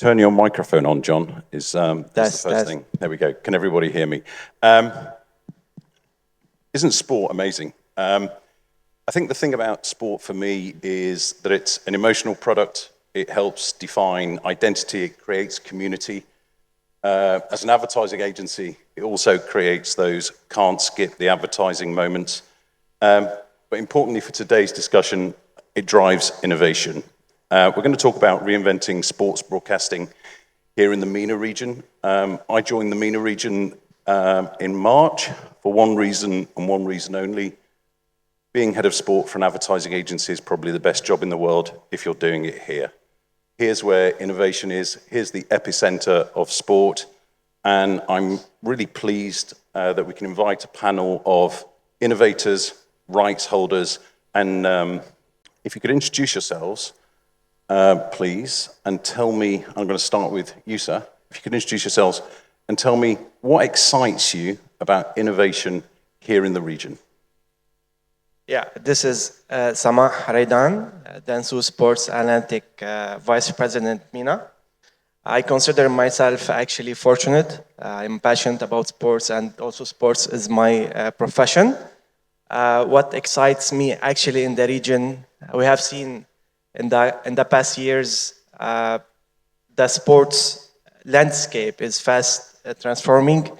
Turn your microphone on, John, is the first thing. There we go. Can everybody hear me? Isn't sport amazing? I think the thing about sport for me is that it's an emotional product. It helps define identity. It creates community. As an advertising agency, it also creates those can't skip the advertising moments. But importantly for today's discussion, it drives innovation. We're going to talk about reinventing sports broadcasting here in the MENA region. I joined the MENA region in March for one reason and one reason only. Being head of sport for an advertising agency is probably the best job in the world if you're doing it here. Here's where innovation is. Here's the epicenter of sport. And I'm really pleased that we can invite a panel of innovators, rights holders, and if you could introduce yourselves, please, and tell me, I'm going to start with you, sir. If you could introduce yourselves and tell me what excites you about innovation here in the region. Yeah, this is Samah Raidan, Dentsu Sports Analytic Vice President MENA. I consider myself actually fortunate. I'm passionate about sports, and also sports is my profession. What excites me actually in the region, we have seen in the past years, the sports landscape is fast transforming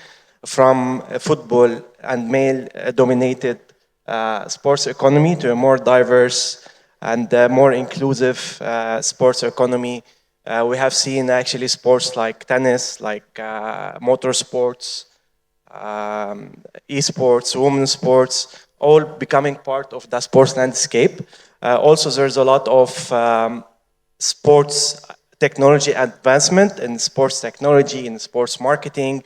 from football and male-dominated sports economy to a more diverse and more inclusive sports economy. We have seen actually sports like tennis, like motorsports, esports, women's sports, all becoming part of the sports landscape. Also, there's a lot of sports technology advancement in sports technology, in sports marketing,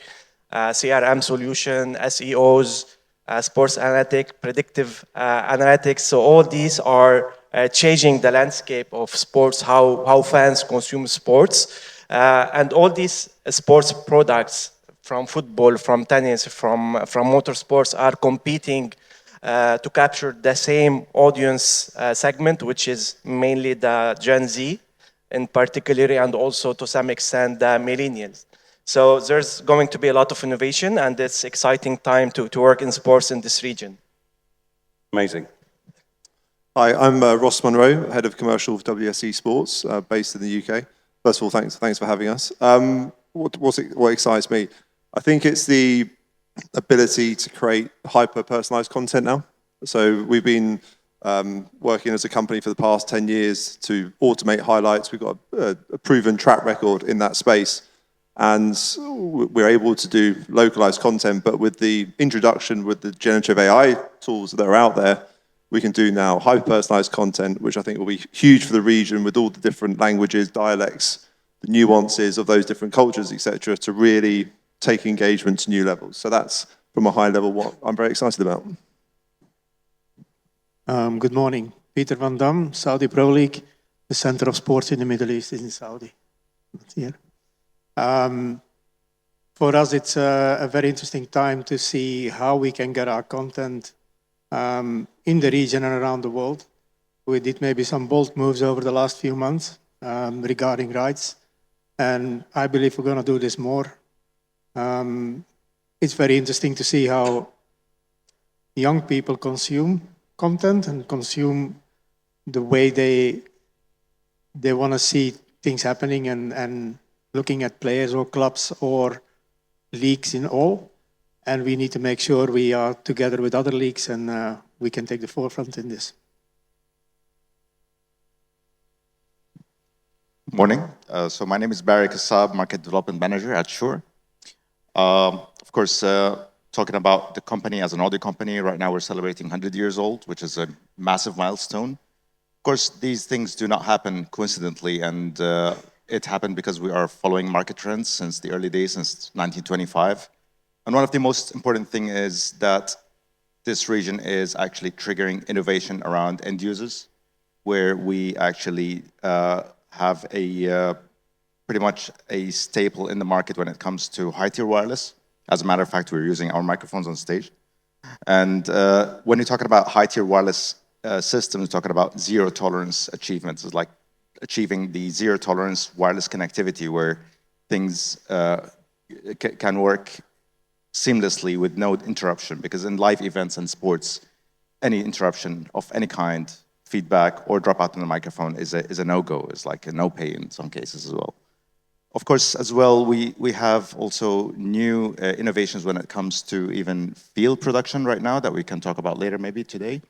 CRM solution, SEOs, sports analytics, predictive analytics. So all these are changing the landscape of sports, how fans consume sports. And all these sports products from football, from tennis, from motorsports are competing to capture the same audience segment, which is mainly the Gen Z in particular, and also to some extent the millennials. So there's going to be a lot of innovation, and it's exciting time to work in sports in this region. Amazing. Hi, I'm Ross Monroe, Head of Commercial for WSE Sports, based in the UK. First of all, thanks for having us. What excites me? I think it's the ability to create hyper-personalized content now. So we've been working as a company for the past 10 years to automate highlights. We've got a proven track record in that space. And we're able to do localized content, but with the introduction with the generative AI tools that are out there, we can do now hyper-personalized content, which I think will be huge for the region with all the different languages, dialects, the nuances of those different cultures, etc., to really take engagement to new levels. So that's, from a high level, what I'm very excited about. Good morning. Peter van Dam, Saudi Pro League. The Center of Sports in the Middle East is in Saudi. Here. For us, it's a very interesting time to see how we can get our content in the region and around the world. We did maybe some bold moves over the last few months regarding rights, and I believe we're going to do this more. It's very interesting to see how young people consume content and consume the way they want to see things happening and looking at players or clubs or leagues in all. And we need to make sure we are together with other leagues and we can take the forefront in this. Morning. So my name is Barry Kassab, Market Development Manager at Shure. Of course, talking about the company as an audio company, right now we're celebrating 100 years old, which is a massive milestone. Of course, these things do not happen coincidentally, and it happened because we are following market trends since the early days, since 1925. And one of the most important things is that this region is actually triggering innovation around end users, where we actually have a pretty much a staple in the market when it comes to high-tier wireless. As a matter of fact, we're using our microphones on stage. And when you're talking about high-tier wireless systems, you're talking about zero tolerance achievements. It's like achieving the zero tolerance wireless connectivity where things can work seamlessly with no interruption, because in live events and sports, any interruption of any kind, feedback or dropout on the microphone is a no-go. It's like a no-pay in some cases as well. Of course, as well, we have also new innovations when it comes to even field production right now that we can talk about later maybe today,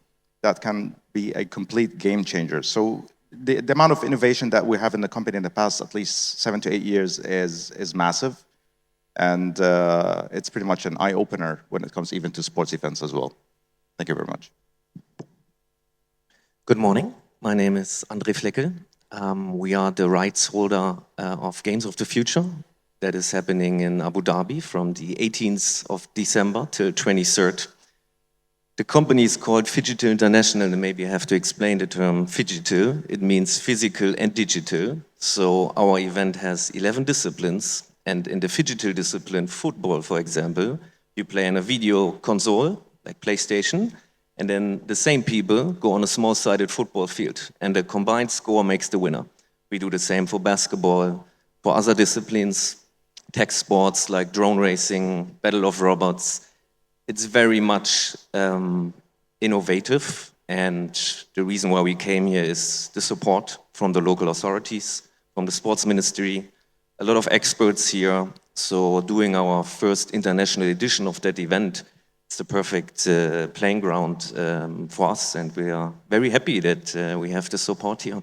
that can be a complete game changer. So the amount of innovation that we have in the company in the past at least 7 to 8 years is massive. And it's pretty much an eye-opener when it comes even to sports events as well. Thank you very much. Good morning. My name is André Fleckel. We are the rights holder of Games of the Future that is happening in Abu Dhabi from the 18th of December till 23rd. The company is called Phygital International, and maybe I have to explain the term Phygital. It means physical and digital. So our event has 11 disciplines, and in the phygital discipline, football, for example, you play on a video console, like PlayStation, and then the same people go on a small-sided football field, and the combined score makes the winner. We do the same for basketball, for other disciplines, tech sports like drone racing, battle of robots. It's very much innovative, and the reason why we came here is the support from the local authorities, from the sports ministry, a lot of experts here. So doing our first international edition of that event, it's the perfect playing ground for us, and we are very happy that we have the support here.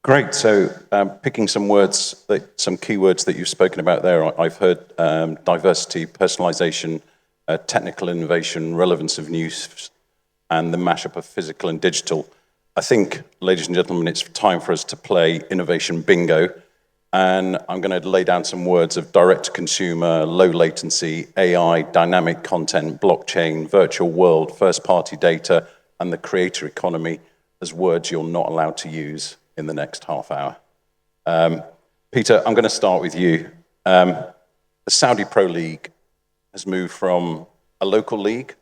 Great. So picking some words, some keywords that you've spoken about there, I've heard diversity, personalization, technical innovation, relevance of news, and the mashup of physical and digital. I think, ladies and gentlemen, it's time for us to play innovation bingo. And I'm going to lay down some words of direct-to-consumer, low latency, AI, dynamic content, blockchain, virtual world, first-party data, and the creator economy as words you're not allowed to use in the next half hour. Peter, I'm going to start with you. The Saudi Pro League has moved from a local league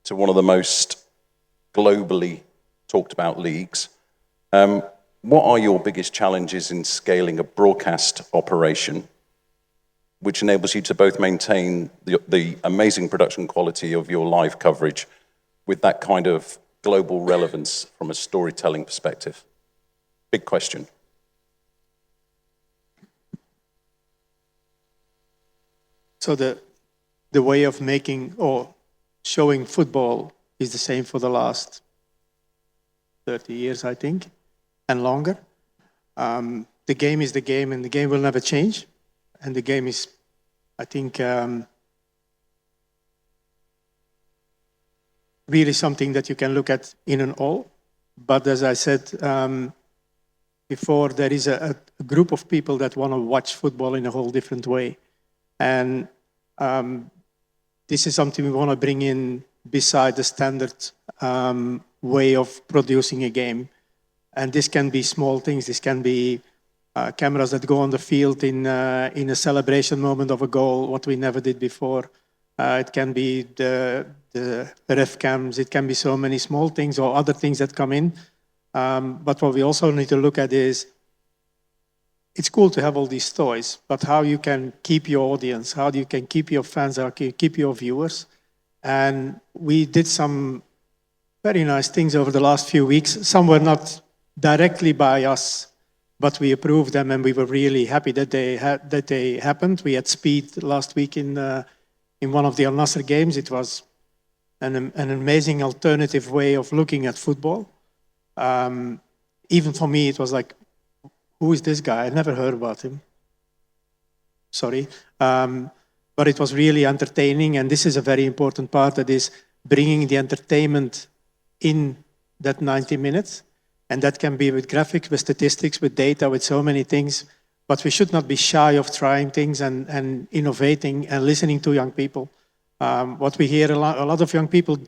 to one of the most globally talked about leagues. What are your biggest challenges in scaling a broadcast operation which enables you to both maintain the amazing production quality of your live coverage with that kind of global relevance from a storytelling perspective? Big question. So the way of making or showing football is the same for the last 30 years, I think, and longer. The game is the game, and the game will never change. And the game is, I think, really something that you can look at in an all. But as I said before, there is a group of people that want to watch football in a whole different way. And this is something we want to bring in beside the standard way of producing a game. And this can be small things. This can be cameras that go on the field in a celebration moment of a goal, what we never did before. It can be the ref cams. It can be so many small things or other things that come in. But what we also need to look at is, it's cool to have all these toys, but how you can keep your audience, how you can keep your fans, how you keep your viewers. And we did some very nice things over the last few weeks. Some were not directly by us, but we approved them, and we were really happy that they happened. We had Speed last week in one of the Al Nassr games. It was an amazing alternative way of looking at football. Even for me, it was like, who is this guy? I never heard about him. Sorry. But it was really entertaining, and this is a very important part, that is bringing the entertainment in that 90 minutes. And that can be with graphics, with statistics, with data, with so many things. But we should not be shy of trying things and innovating and listening to young people. What we hear, a lot of young people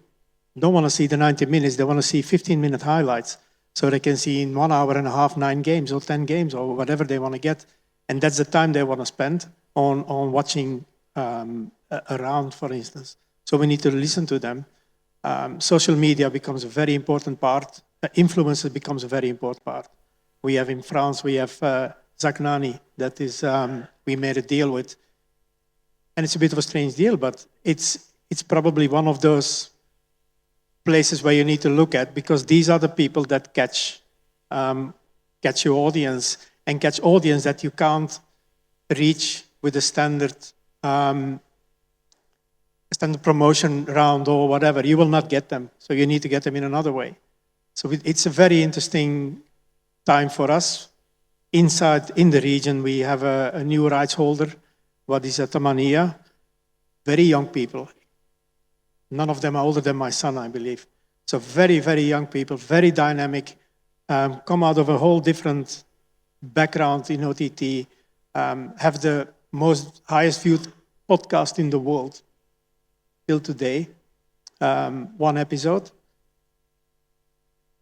don't want to see the 90 minutes. They want to see 15-minute highlights, so they can see in 1 hour and a half, 9 games or 10 games or whatever they want to get. And that's the time they want to spend on watching a round, for instance. So we need to listen to them. Social media becomes a very important part. influencer becomes a very important part. We have in France, we have Zach Nani, that is, we made a deal with. And it's a bit of a strange deal, but it's probably one of those places where you need to look at, because these are the people that catch your audience, and catch audience that you can't reach with a standard promotion round or whatever. You will not get them, so you need to get them in another way. So it's a very interesting time for us. Inside in the region, we have a new rights holder, what is at Tamania. Very young people. None of them are older than my son, I believe. So very, very young people, very dynamic, come out of a whole different background in OTT, have the highest viewed podcast in the world till today, one episode.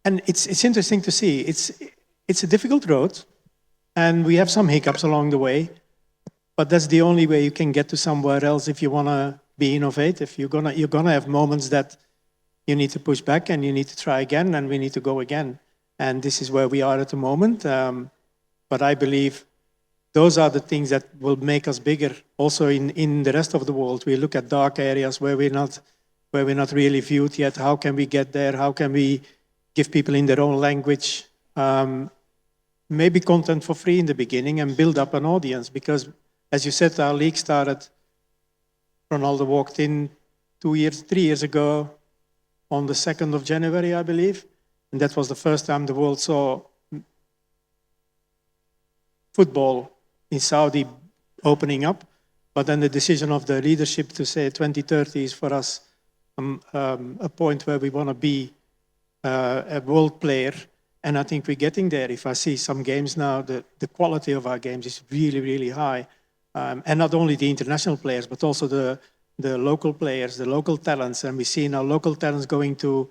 And it's interesting to see. It's a difficult road, and we have some hiccups along the way, but that's the only way you can get to somewhere else if you want to be innovative. You're gonna have moments that you need to push back and you need to try again, and we need to go again. And this is where we are at the moment. But I believe those are the things that will make us bigger. Also in the rest of the world, we look at dark areas where we're not really viewed yet. How can we get there? How can we give people in their own language maybe content for free in the beginning and build up an audience? Because as you said, our league started, Ronaldo walked in 3 years ago on the 2nd of January, I believe. And that was the first time the world saw football in Saudi opening up. But then the decision of the leadership to say 2030 is for us a point where we want to be a world player. And I think we're getting there. If I see some games now, the quality of our games is really, really high. And not only the international players, but also the local players, the local talents. And we see now local talents going to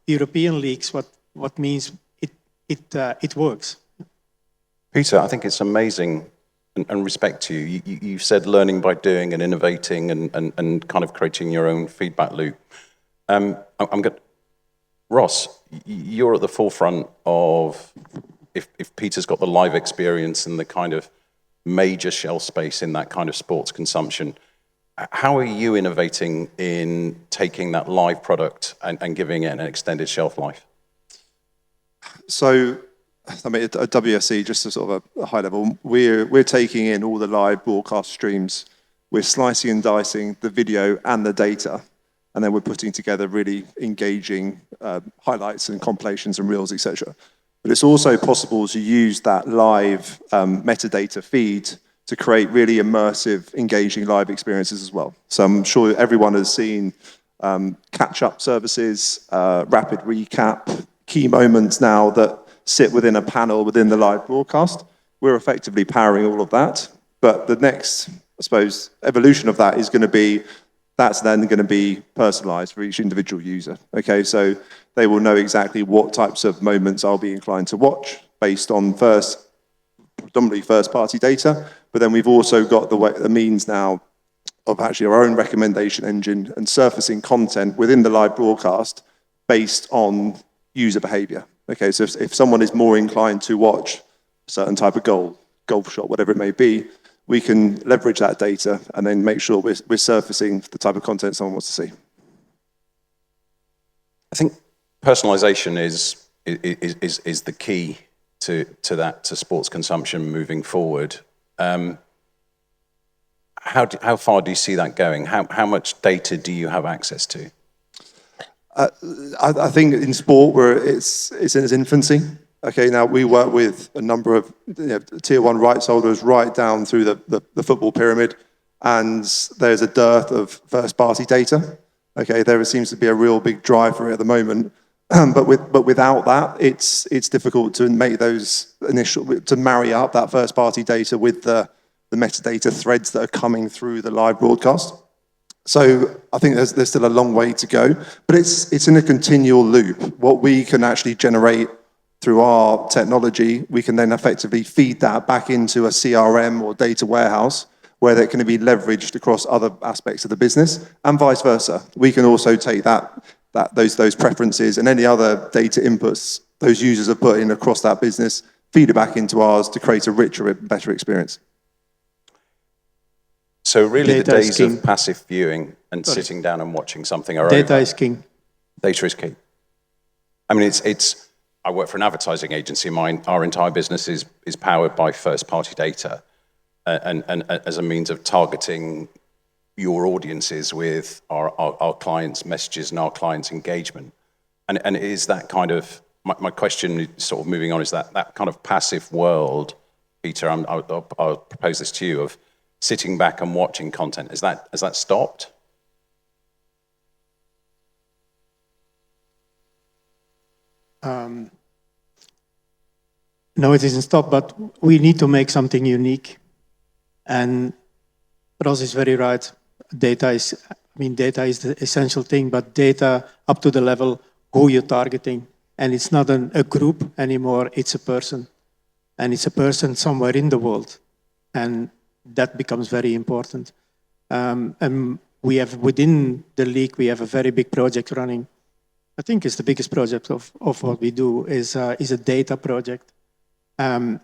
European leagues, what means it works. Peter, I think it's amazing, and respect to you. You've said learning by doing and innovating and kind of creating your own feedback loop. Ross, you're at the forefront of, if Peter's got the live experience and the kind of major shelf space in that kind of sports consumption, how are you innovating in taking that live product and giving it an extended shelf life? So, I mean, at WSC, just to sort of a high level, we're taking in all the live broadcast streams. We're slicing and dicing the video and the data, and then we're putting together really engaging highlights and compilations and reels, etc. But it's also possible to use that live metadata feed to create really immersive, engaging live experiences as well. So I'm sure everyone has seen catch-up services, rapid recap, key moments now that sit within a panel within the live broadcast. We're effectively powering all of that. But the next, I suppose, evolution of that is going to be, that's then going to be personalized for each individual user. Okay, so they will know exactly what types of moments I'll be inclined to watch based on predominantly first-party data. But then we've also got the means now of actually our own recommendation engine and surfacing content within the live broadcast based on user behavior. Okay, so if someone is more inclined to watch a certain type of golf shot, whatever it may be, we can leverage that data and then make sure we're surfacing the type of content someone wants to see. I think personalization is the key to sports consumption moving forward. How far do you see that going? How much data do you have access to? I think in sport it's in its infancy. Okay, now we work with a number of tier one rights holders right down through the football pyramid, and there's a dearth of first-party data. Okay, there seems to be a real big drive for it at the moment, but without that, it's difficult to make those to marry up that first-party data with the metadata threads that are coming through the live broadcast. So I think there's still a long way to go, but it's in a continual loop. What we can actually generate through our technology, we can then effectively feed that back into a CRM or data warehouse where that can be leveraged across other aspects of the business, and vice versa. We can also take that those preferences and any other data inputs those users are putting across that business, feed it back into ours to create a richer, better experience. So really the Data is days king. of passive viewing and Sorry. sitting down and watching something are Data over. is king. Data is key. I mean, I work for an advertising agency. Our entire business is powered by first-party data and as a means of targeting your audiences with our clients' messages and our clients' engagement. And it is that kind of, my question is sort of moving on, is that kind of passive world, Peter, I'll propose this to you, of sitting back and watching content. Has that stopped? No, it isn't stopped, but we need to make something unique. And Ross is very right. Data is the essential thing, but data up to the level who you're targeting. And it's not a group anymore, it's a person. And it's a person somewhere in the world. And that becomes very important. And we have, within the league, we have a very big project running. I think it's the biggest project of what we do is a data project. And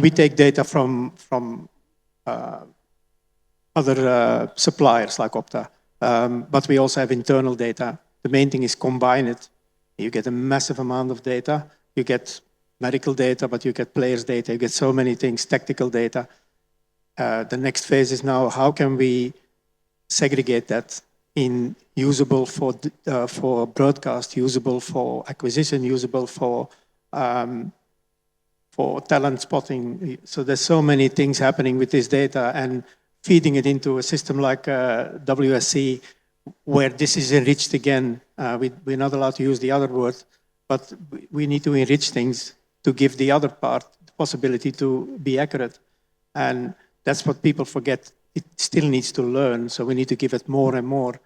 we take data from other suppliers like Opta, but we also have internal data. The main thing is combine it. You get a massive amount of data. You get medical data, but you get players' data. You get so many things, tactical data. The next phase is now, how can we segregate that in usable for broadcast, usable for acquisition, usable for talent spotting. So there's so many things happening with this data, and feeding it into a system like WSC, where this is enriched again. We're not allowed to use the other word, but we need to enrich things to give the other part the possibility to be accurate. And that's what people forget. It still needs to learn, so we need to give it more and more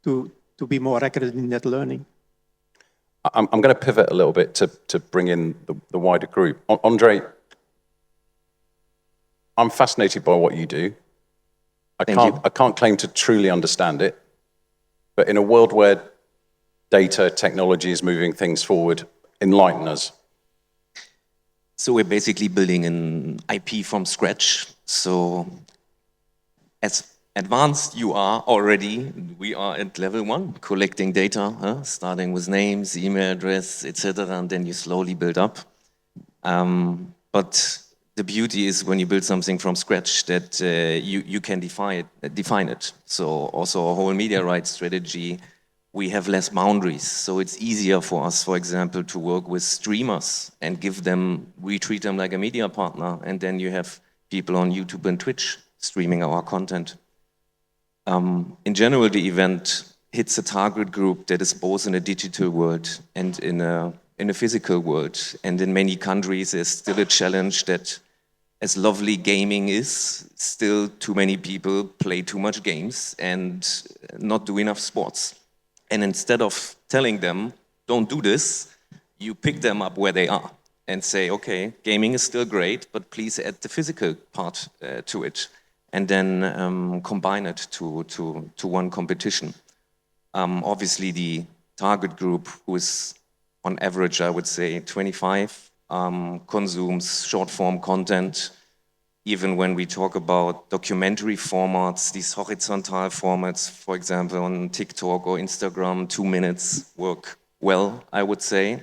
to be more accurate in that learning. I'm going to pivot a little bit to bring in the wider group. Andre, I'm fascinated by what you do. I can't claim to truly understand it, but in a world where data technology is moving things forward, enlighten us. So we're basically building an IP from scratch. So as advanced you are already, we are at level 1, collecting data, starting with names, email address, etc., and then you slowly build up. But the beauty is when you build something from scratch that you can define it. So also a whole media rights strategy, we have less boundaries. So it's easier for us, for example, to work with streamers and we treat them like a media partner, and then you have people on YouTube and Twitch streaming our content. In general, the event hits a target group that is both in a digital world and in a physical world. And in many countries, there's still a challenge that, as lovely gaming is, still too many people play too much games and not do enough sports. And instead of telling them, don't do this, you pick them up where they are and say, okay, gaming is still great, but please add the physical part to it. And then combine it to one competition. Obviously, the target group, who is on average, I would say, 25, consumes short-form content. Even when we talk about documentary formats, these horizontal formats, for example, on TikTok or Instagram, 2 minutes work well, I would say.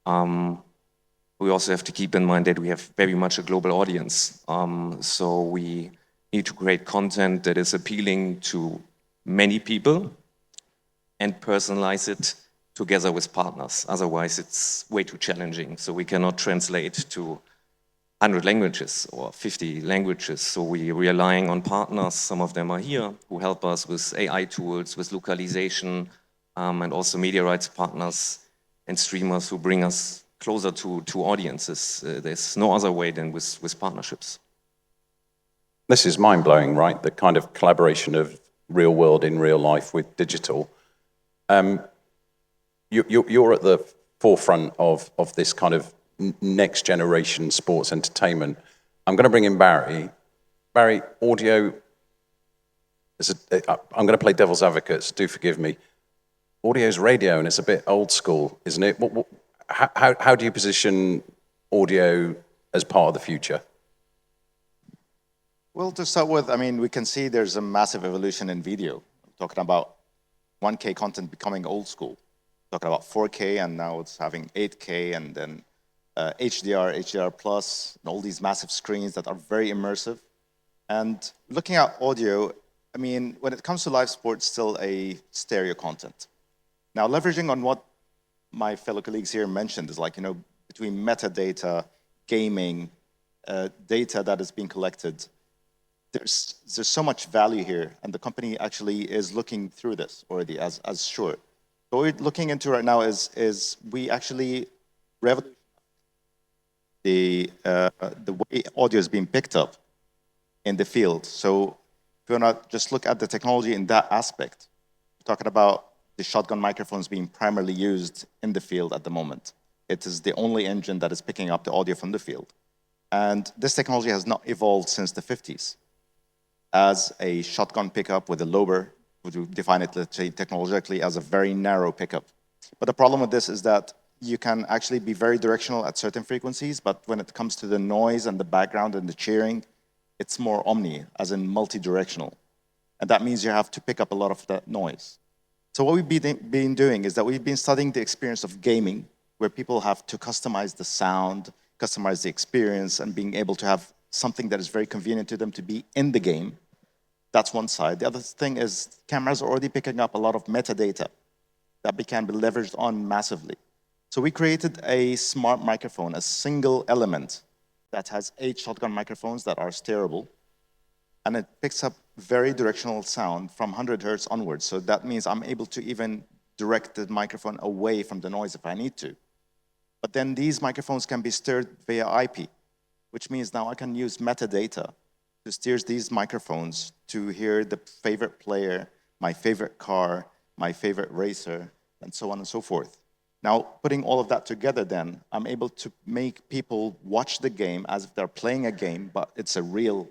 We also have to keep in mind that we have very much a global audience. So we need to create content that is appealing to many people and personalize it together with partners. Otherwise, it's way too challenging. So we cannot translate to 100 languages or 50 languages. So we're relying on partners. Some of them are here who help us with AI tools, with localization, and also media rights partners and streamers who bring us closer to audiences. There's no other way than with partnerships. This is mind-blowing, right? The kind of collaboration of real world in real life with digital. You're at the forefront of this kind of next generation sports entertainment. I'm going to bring in Barry. Barry, audio, I'm going to play devil's advocate, so do forgive me. audio is radio and it's a bit old school, isn't it? How do you position audio as part of the future? Well, to start with, I mean, we can see there's a massive evolution in video. I'm talking about 1K content becoming old school. Talking about 4K, and now it's having 8K, and then HDR, HDR Plus, and all these massive screens that are very immersive. And looking at audio, I mean, when it comes to live sports, still a stereo content. Now, leveraging on what my fellow colleagues here mentioned is like, between metadata, gaming, data that is being collected, there's so much value here, and the company actually is looking through this already as Shure. What we're looking into right now is we actually revolutionize the way audio is being picked up in the field. So if you want to just look at the technology in that aspect, we're talking about the shotgun microphones being primarily used in the field at the moment. It is the only engine that is picking up the audio from the field. And this technology has not evolved since the 50s. As a shotgun pickup with a lower, would you define it, let's say, technologically as a very narrow pickup. But the problem with this is that you can actually be very directional at certain frequencies, but when it comes to the noise and the background and the cheering, it's more omni, as in multi-directional. And that means you have to pick up a lot of that noise. So what we've been doing is that we've been studying the experience of gaming, where people have to customize the sound, customize the experience, and being able to have something that is very convenient to them to be in the game. That's one side. The other thing is cameras are already picking up a lot of metadata that can be leveraged on massively. So we created a smart microphone, a single element that has 8 shotgun microphones that are steerable, and it picks up very directional sound from 100 hertz onwards. So that means I'm able to even direct the microphone away from the noise if I need to. But then these microphones can be steered via IP, which means now I can use metadata to steer these microphones to hear the favorite player, my favorite car, my favorite racer, and so on and so forth. Now, putting all of that together then, I'm able to make people watch the game as if they're playing a game, but it's a real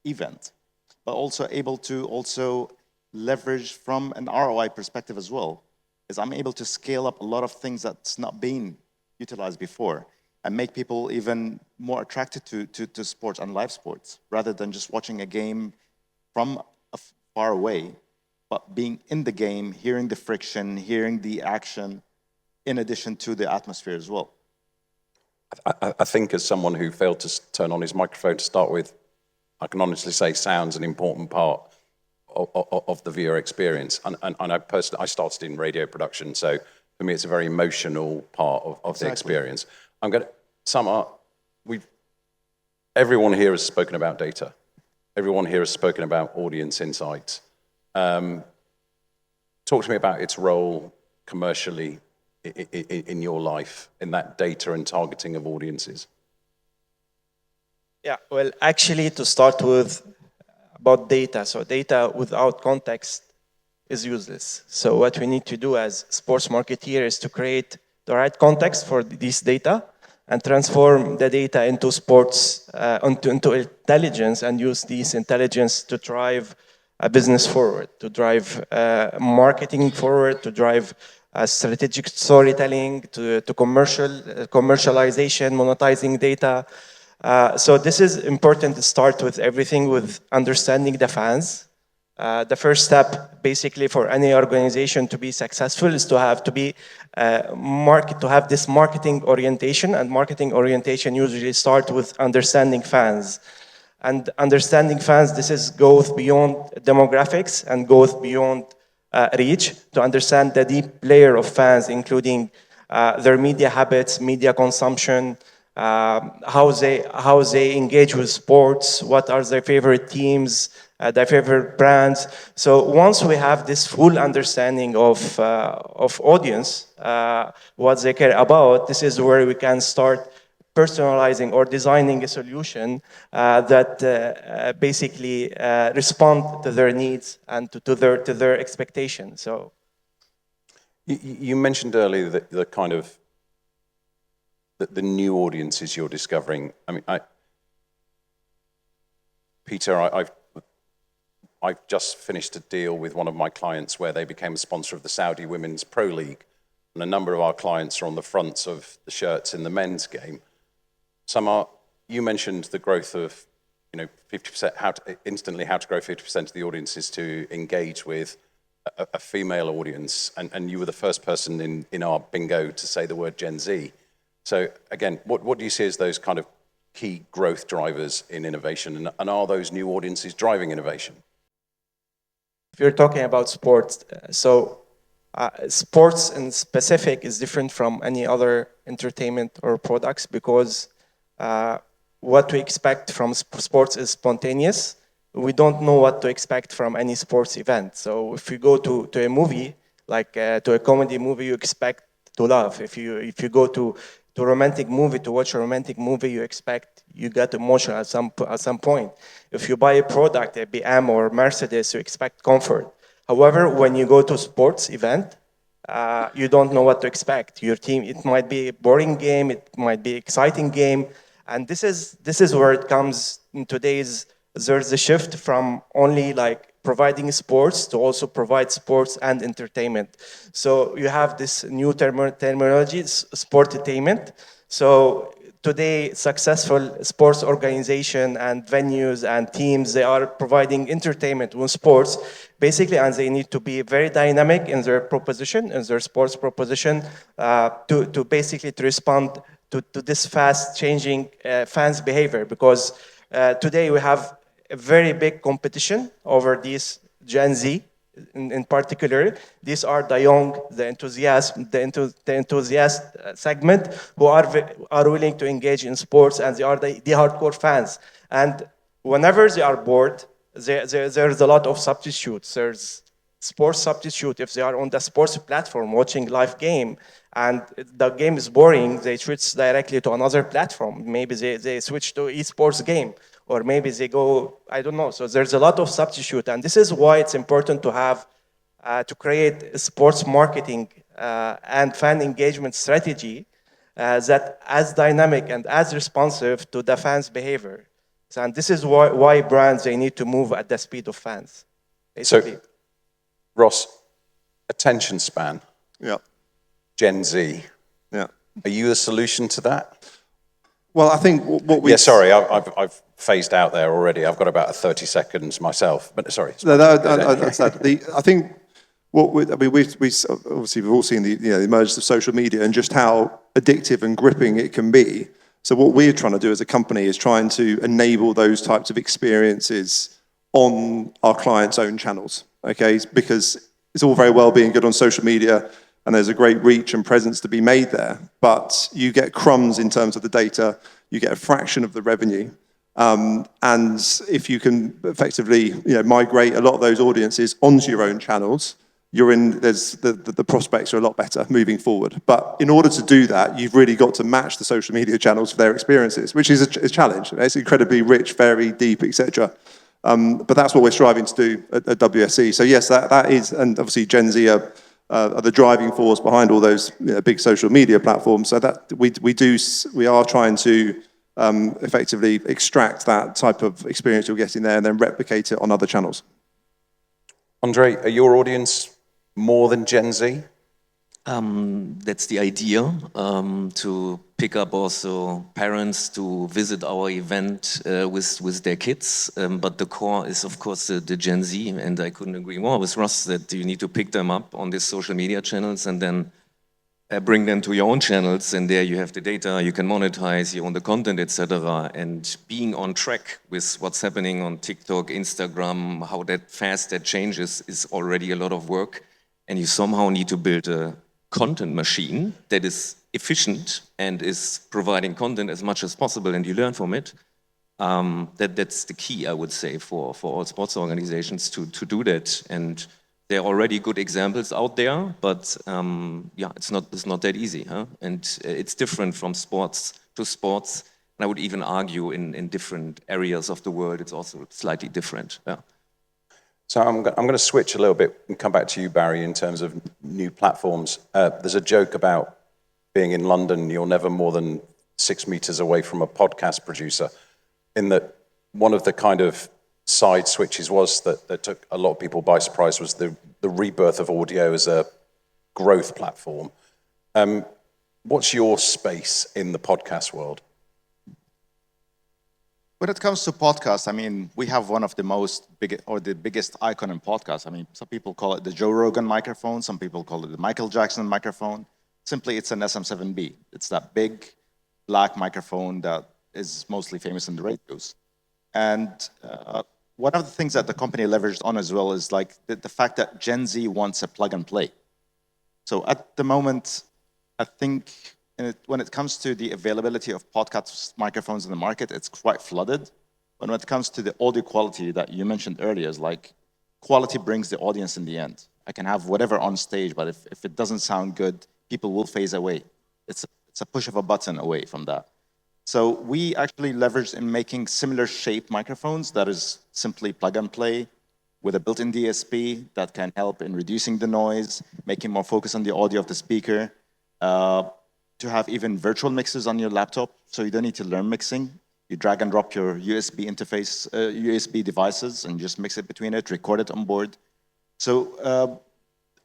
event. But also able to also leverage from an ROI perspective as well, is I'm able to scale up a lot of things that's not been utilized before and make people even more attracted to sports and live sports, rather than just watching a game from far away, but being in the game, hearing the friction, hearing the action, in addition to the atmosphere as well. I think as someone who failed to turn on his microphone to start with, I can honestly say sound's an important part of the viewer experience. And I personally, I started in radio production, so for me it's a very emotional part of the experience. I'm going to sum up. Everyone here has spoken about data. Everyone here has spoken about audience insights. Talk to me about its role commercially in your life, in that data and targeting of audiences. Yeah, well, actually, to start with, about data. So data without context is useless. So what we need to do as sports marketeers is to create the right context for this data and transform the data into sports, into intelligence, and use this intelligence to drive a business forward, to drive marketing forward, to drive strategic storytelling, to commercialization, monetizing data. So this is important to start with everything with understanding the fans. The first step, basically, for any organization to be successful is to have this marketing orientation, and marketing orientation usually starts with understanding fans. And understanding fans, goes beyond demographics and goes beyond reach, to understand the deep layer of fans, including their media habits, media consumption, how they engage with sports, what are their favorite teams, their favorite brands. So once we have this full understanding of audience, what they care about, this is where we can start personalizing or designing a solution that basically respond to their needs and to their expectations. So, you mentioned earlier that the kind of the new audiences you're discovering. I mean, Peter, I've I've just finished a deal with one of my clients where they became a sponsor of the Saudi Women's Pro League, and a number of our clients are on the fronts of the shirts in the men's game. Samar, you mentioned the growth of 50%, how to grow 50% of the audience is to engage with a female audience, and you were the first person in our bingo to say the word Gen Z. So again, what do you see as those kind of key growth drivers in innovation, and are those new audiences driving innovation? If you're talking about sports, sports in specific is different from any other entertainment or products because what we expect from sports is spontaneous. We don't know what to expect from any sports event. So if you go to a movie, like to a comedy movie, you expect to laugh. If you go to a romantic movie, to watch a romantic movie, you get emotional at some point. If you buy a product, a BM or Mercedes, you expect comfort. However, when you go to a sports event, you don't know what to expect. Your team, it might be a boring game, it might be an exciting game, and this is where it comes in today's. There's a shift from only like providing sports to also provide sports and entertainment. So you have this new terminology, sportainment. So today, successful sports organization and venues and teams, they are providing entertainment with sports, basically, and they need to be very dynamic in their proposition, in their sports proposition, to basically to respond to this fast changing fans' behavior. Because today we have a very big competition over these Gen Z in particular. These are the young, the enthusiast segment who are willing to engage in sports, and they are the hardcore fans. And whenever they are bored, there's a lot of substitutes. There's sports substitute. If they are on the sports platform watching live game and the game is boring, they switch directly to another platform. Maybe they switch to esports game, or maybe they go, I don't know. So there's a lot of substitute, and this is why it's important to have to create a sports marketing and fan engagement strategy that as dynamic and as responsive to the fans' behavior. And this is why brands, they need to move at the speed of fans, basically. So, Ross, attention span, Yeah. Gen Z. Yeah. Are you the solution to that? Well, I think what we... Yeah, sorry, I've phased out there already. I've got about 30 seconds myself, but sorry. No, that's that. I think obviously we've all seen the emergence of social media and just how addictive and gripping it can be. So what we're trying to do as a company is trying to enable those types of experiences on our clients' own channels, okay? Because it's all very well being good on social media, and there's a great reach and presence to be made there, but you get crumbs in terms of the data, you get a fraction of the revenue, and if you can effectively migrate a lot of those audiences onto your own channels, the prospects are a lot better moving forward. But in order to do that, you've really got to match the social media channels for their experiences, which is a challenge. It's incredibly rich, very deep, etc. But that's what we're striving to do at WSE. So yes, that is, and obviously Gen Z are the driving force behind all those big social media platforms. So that we are trying to effectively extract that type of experience you're getting there and then replicate it on other channels. Andre, are your audience more than Gen Z? That's the idea, to pick up also parents to visit our event with their kids. But the core is, of course, the Gen Z, and I couldn't agree more with Ross that you need to pick them up on these social media channels and then bring them to your own channels, and there you have the data, you can monetize, you own the content, etc. And being on track with what's happening on TikTok, Instagram, how that fast that changes is already a lot of work, and you somehow need to build a content machine that is efficient and is providing content as much as possible, and you learn from it. That's the key, I would say, for all sports organizations to do that. And there are already good examples out there, but yeah, it's not that easy, huh? And it's different from sports to sports. And I would even argue in different areas of the world, it's also slightly different. Yeah. So I'm going to switch a little bit and come back to you, Barry, in terms of new platforms. There's a joke about being in London, you're never more than 6 meters away from a podcast producer, in that one of the kind of side switches was that took a lot of people by surprise was the rebirth of audio as a growth platform. What's your space in the podcast world? When it comes to podcasts, I mean, we have one of the the biggest icon in podcasts. I mean, some people call it the Joe Rogan microphone, some people call it the Michael Jackson microphone. Simply, it's an SM7B. It's that big black microphone that is mostly famous in the radios. And one of the things that the company leveraged on as well is like the fact that Gen Z wants a plug and play. So at the moment, I think when it comes to the availability of podcast microphones in the market, it's quite flooded. But when it comes to the audio quality that you mentioned earlier, is like quality brings the audience in the end. I can have whatever on stage, but if it doesn't sound good, people will phase away. It's a push of a button away from that. So we actually leveraged in making similar shape microphones that is simply plug and play with a built-in DSP that can help in reducing the noise, making more focus on the audio of the speaker, to have even virtual mixers on your laptop, so you don't need to learn mixing. You drag and drop your USB interface, USB devices, and just mix it between it, record it on board. So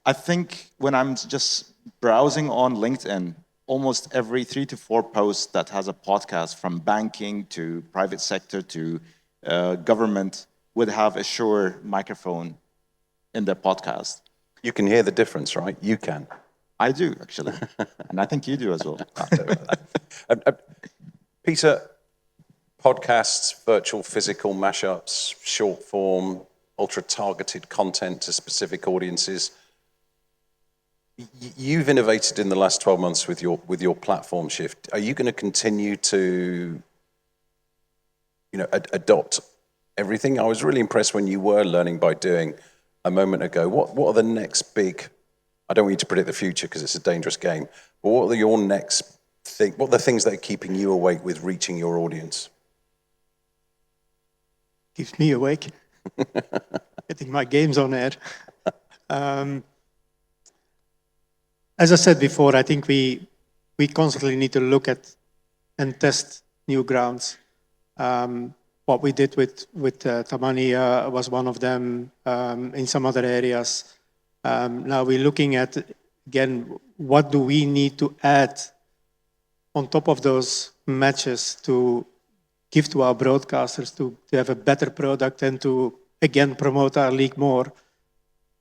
I think when I'm just browsing on LinkedIn, almost every 3 to 4 posts that has a podcast, from banking to private sector to government, would have a Shure microphone in their podcast. You can hear the difference, right? You can. I do, actually. And I think you do as well. Peter, podcasts, virtual, physical mashups, short form, ultra-targeted content to specific audiences. You've innovated in the last 12 months with your platform shift. Are you going to continue to, adopt everything? I was really impressed when you were learning by doing a moment ago. What are the next big? I don't want you to predict the future because it's a dangerous game. But what are your next thing? What are the things that are keeping you awake with reaching your audience? Keeps me awake. Getting my games on air. As I said before, I think we constantly need to look at and test new grounds. What we did with Tamani was one of them. In some other areas. Now we're looking at, again, what do we need to add on top of those matches to give to our broadcasters to have a better product and to, again, promote our league more.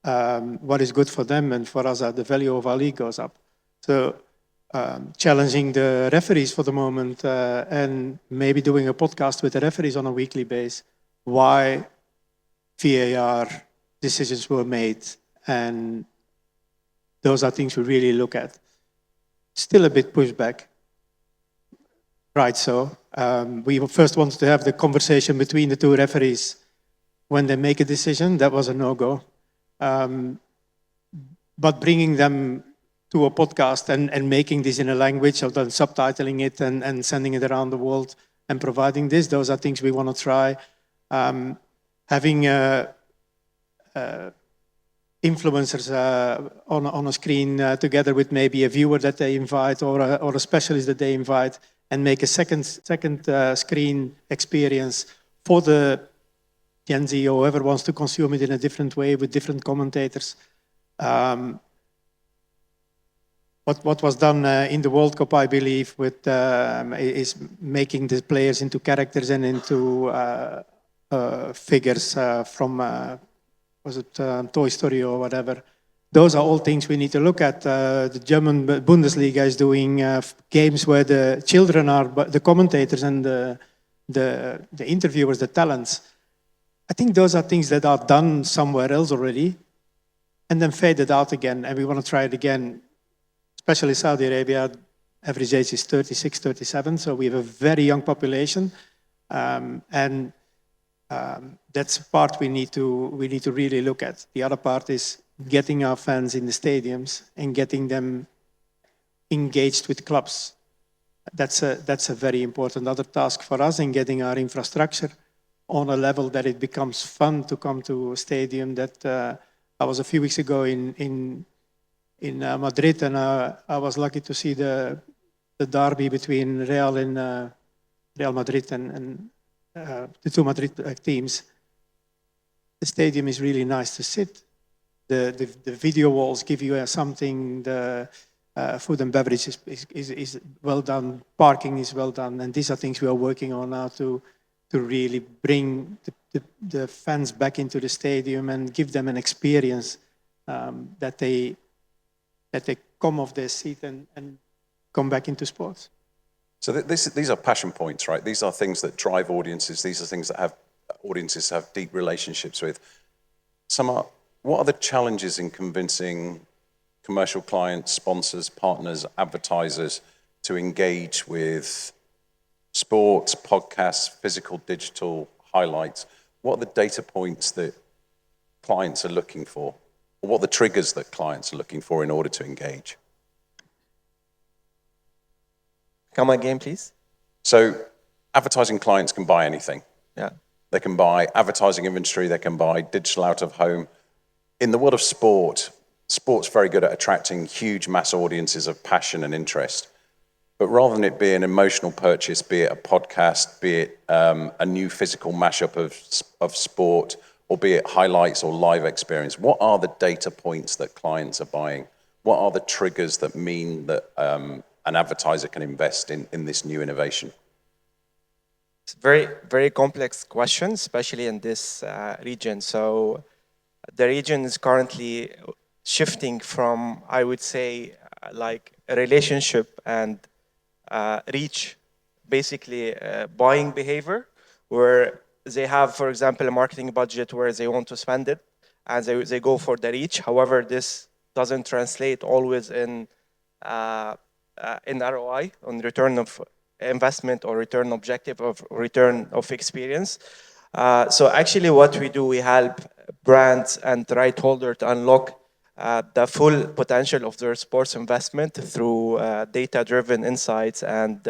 What is good for them and for us, the value of our league goes up. So challenging the referees for the moment and maybe doing a podcast with the referees on a weekly basis, why VAR decisions were made. And those are things we really look at. Still a bit pushback. Right, so we first wanted to have the conversation between the two referees when they make a decision. That was a no-go. But bringing them to a podcast and making this in a language, or then subtitling it and sending it around the world and providing this, those are things we want to try. Having influencers on a screen together with maybe a viewer that they invite or a specialist that they invite, and make a second screen experience for the Gen Z or whoever wants to consume it in a different way with different commentators. What was done in the World Cup, I believe, with is making the players into characters and into figures from was it Toy Story or whatever. Those are all things we need to look at. The German Bundesliga is doing games where the children are the commentators and the interviewers, the talents. I think those are things that are done somewhere else already and then faded out again. And we want to try it again, especially Saudi Arabia. Average age is 36, 37. So we have a very young population. That's part we need to really look at. The other part is getting our fans in the stadiums and getting them engaged with clubs. That's a very important other task for us in getting our infrastructure on a level that it becomes fun to come to a stadium. That I was a few weeks ago in Madrid, and I was lucky to see the derby between Real and Real Madrid and the two Madrid teams. the stadium is really nice to sit. The video walls give you something. The food and beverage is well done. Parking is well done, and these are things we are working on now to really bring the fans back into the stadium and give them an experience that they come off their seat and come back into sports. So these are passion points, right? These are things that drive audiences. These are things that have audiences have deep relationships with. Samar, what are the challenges in convincing commercial clients, sponsors, partners, advertisers to engage with sports, podcasts, physical, digital highlights? What are the data points that clients are looking for? Or what are the triggers that clients are looking for in order to engage? Come again, please. So advertising clients can buy anything. Yeah. They can buy advertising inventory, they can buy digital out of home. In the world of sport, sport's very good at attracting huge mass audiences of passion and interest. But rather than it be an emotional purchase, be it a podcast, be it a new physical mashup of sport, or be it highlights or live experience, what are the data points that clients are buying? What are the triggers that mean that an advertiser can invest in this new innovation? It's a very, very complex question, especially in this region. So the region is currently shifting from, I would say, like a relationship and reach, basically buying behavior, where they have, for example, a marketing budget where they want to spend it, and they go for the reach. However, this doesn't translate always in ROI, on return of investment or return objective of return of experience. So actually what we do, we help brands and right holder to unlock the full potential of their sports investment through data-driven insights and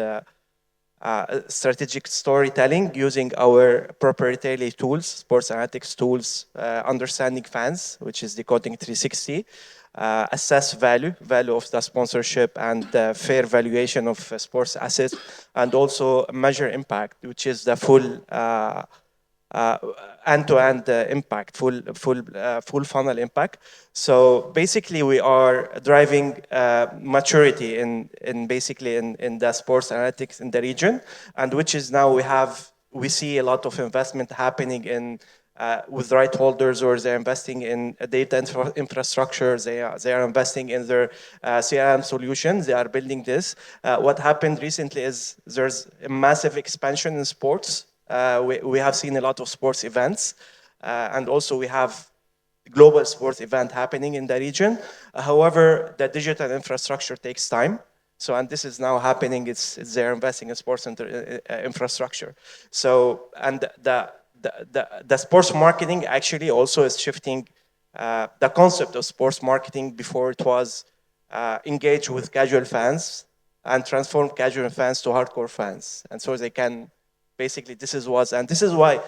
strategic storytelling using our proprietary tools, sports analytics tools, understanding fans, which is Decoding 360, assess value of the sponsorship and fair valuation of sports assets, and also measure impact, which is the full end-to-end impact, full funnel impact. So basically, we are driving maturity in the sports analytics in the region, and which is now we see a lot of investment happening in with right holders, or they're investing in data infrastructure. They are investing in their CRM solutions. They are building this. What happened recently is there's a massive expansion in sports. We have seen a lot of sports events, and also we have global sports event happening in the region. However, the digital infrastructure takes time. So, and this is now happening. They're investing in sports infrastructure. So, and the sports marketing actually also is shifting the concept of sports marketing. Before it was engage with casual fans and transform casual fans to hardcore fans, and so they can basically this is why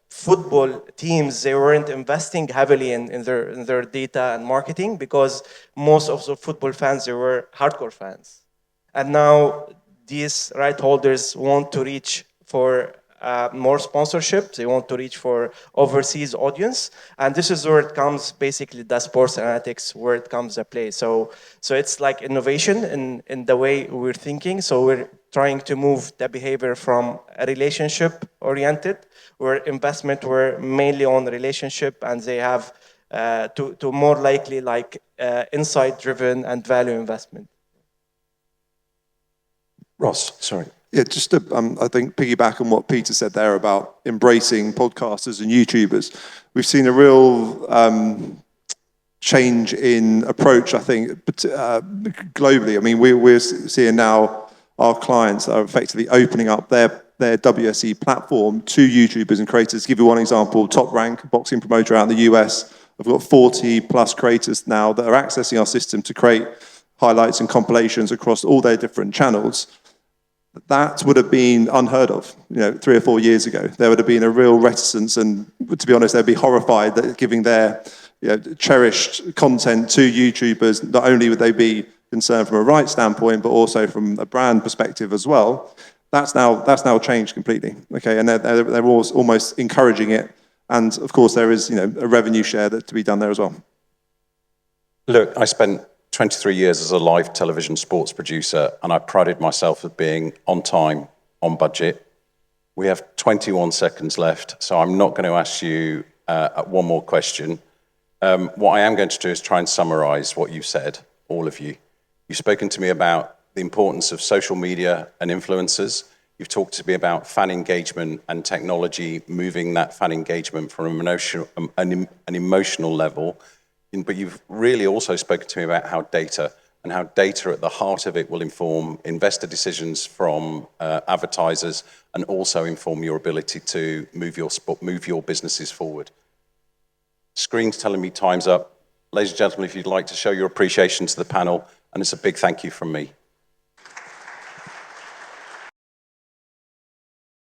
football teams, they weren't investing heavily in their data and marketing, because most of the football fans, they were hardcore fans, and now these right holders want to reach for more sponsorship. They want to reach for overseas audience, and this is where it comes, basically the sports analytics, where it comes to play. So it's like innovation in the way we're thinking. So we're trying to move the behavior from a relationship oriented, where investment were mainly on relationship, and they have to more likely like insight driven and value investment. Ross, sorry. Yeah, just to, I think, piggyback on what Peter said there about embracing podcasters and YouTubers. We've seen a real change in approach, I think, globally. I mean, we're seeing now our clients are effectively opening up their WSE platform to YouTubers and creators. To give you one example, Top Rank, boxing promoter out in the US, I've got 40 plus creators now that are accessing our system to create highlights and compilations across all their different channels. That would have been unheard of, 3 or 4 years ago. There would have been a real reticence, and to be honest, they'd be horrified that giving their cherished content to YouTubers. Not only would they be concerned from a rights standpoint, but also from a brand perspective as well. That's now changed completely. Okay, and they're almost encouraging it And of course, there is a revenue share that to be done there as well. Look, I spent 23 years as a live television sports producer, and I prided myself at being on time, on budget. We have 21 seconds left, so I'm not going to ask you one more question. What I am going to do is try and summarize what you've said, all of you. You've spoken to me about the importance of social media and influencers. You've talked to me about fan engagement and technology, moving that fan engagement from an emotional level. But you've really also spoken to me about how data at the heart of it will inform investor decisions from advertisers and also inform your ability to move your businesses forward. Screen's telling me time's up. Ladies and gentlemen, if you'd like to show your appreciation to the panel, and it's a big thank you from me.